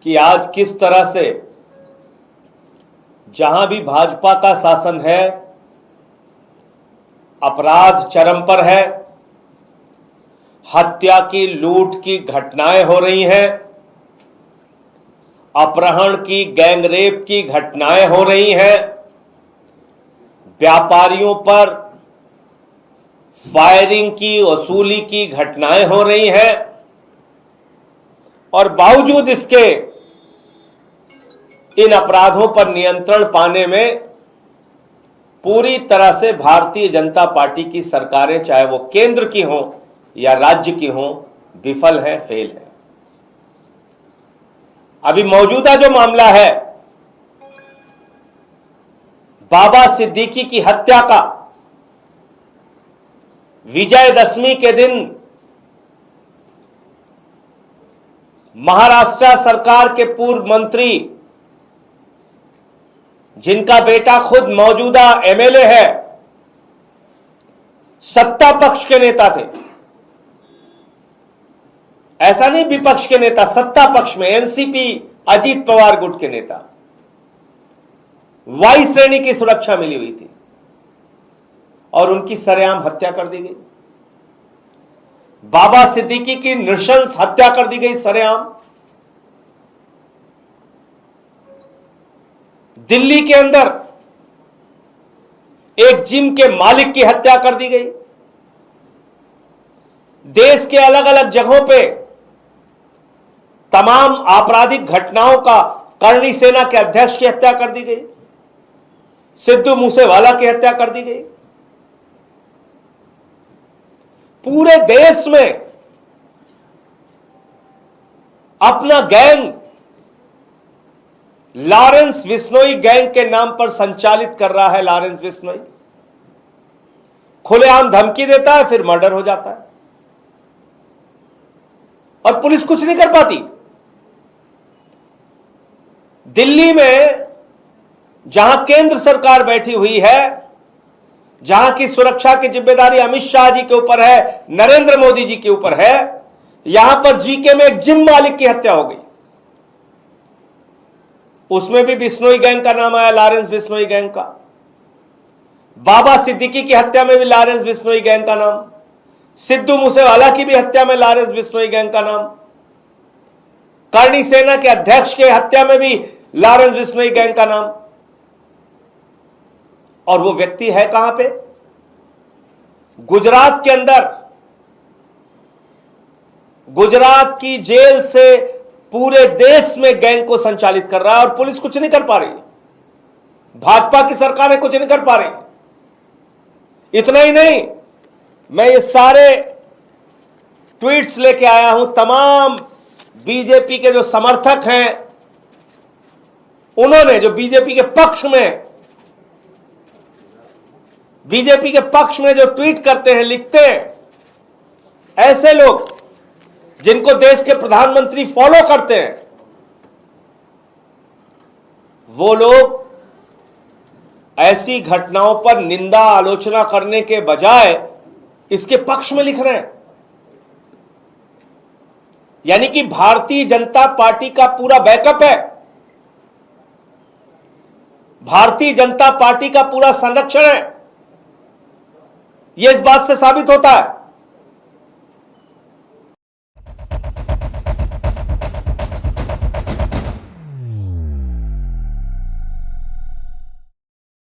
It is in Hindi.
कि आज किस तरह से जहां भी भाजपा का शासन है अपराध चरम पर है, हत्या की, लूट की घटनाएं हो रही हैं, अपहरण की, गैंगरेप की घटनाएं हो रही हैं, व्यापारियों पर फायरिंग की, वसूली की घटनाएं हो रही हैं, और बावजूद इसके इन अपराधों पर नियंत्रण पाने में पूरी तरह से भारतीय जनता पार्टी की सरकारें, चाहे वो केंद्र की हों या राज्य की हों, विफल है, फेल है। अभी मौजूदा जो मामला है बाबा सिद्दीकी की हत्या का, विजयदशमी के दिन महाराष्ट्र सरकार के पूर्व मंत्री, जिनका बेटा खुद मौजूदा एमएलए है, सत्ता पक्ष के नेता थे, ऐसा नहीं विपक्ष के नेता, सत्ता पक्ष में एनसीपी अजीत पवार गुट के नेता, वाई श्रेणी की सुरक्षा मिली हुई थी और उनकी सरेआम हत्या कर दी गई। बाबा सिद्दीकी की नृशंस हत्या कर दी गई सरेआम। दिल्ली के अंदर एक जिम के मालिक की हत्या कर दी गई। देश के अलग अलग जगहों पे तमाम आपराधिक घटनाओं का करणी सेना के अध्यक्ष की हत्या कर दी गई, सिद्धू मूसेवाला की हत्या कर दी गई। पूरे देश में अपना गैंग लॉरेंस बिश्नोई गैंग के नाम पर संचालित कर रहा है। लॉरेंस बिश्नोई खुलेआम धमकी देता है, फिर मर्डर हो जाता है और पुलिस कुछ नहीं कर पाती। दिल्ली में जहां केंद्र सरकार बैठी हुई है, जहां की सुरक्षा की जिम्मेदारी अमित शाह जी के ऊपर है, नरेंद्र मोदी जी के ऊपर है, यहां पर जीके में एक जिम मालिक की हत्या हो गई। उसमें भी बिश्नोई गैंग का नाम आया, लॉरेंस बिश्नोई गैंग का। बाबा सिद्दीकी की हत्या में भी लॉरेंस बिश्नोई गैंग का नाम, सिद्धू मूसेवाला की भी हत्या में लॉरेंस बिश्नोई गैंग का नाम, करणी सेना के अध्यक्ष के हत्या में भी लॉरेंस बिश्नोई गैंग का नाम। और वो व्यक्ति है कहां पे? गुजरात के अंदर। गुजरात की जेल से पूरे देश में गैंग को संचालित कर रहा है और पुलिस कुछ नहीं कर पा रही, भाजपा की सरकारें कुछ नहीं कर पा रही। इतना ही नहीं, मैं ये सारे ट्वीट्स लेके आया हूं। तमाम बीजेपी के जो समर्थक हैं, उन्होंने, जो बीजेपी के पक्ष में जो ट्वीट करते हैं, लिखते हैं, ऐसे लोग जिनको देश के प्रधानमंत्री फॉलो करते हैं, वो लोग ऐसी घटनाओं पर निंदा, आलोचना करने के बजाय इसके पक्ष में लिख रहे हैं। यानी कि भारतीय जनता पार्टी का पूरा बैकअप है, भारतीय जनता पार्टी का पूरा संरक्षण है। यह इस बात से साबित होता है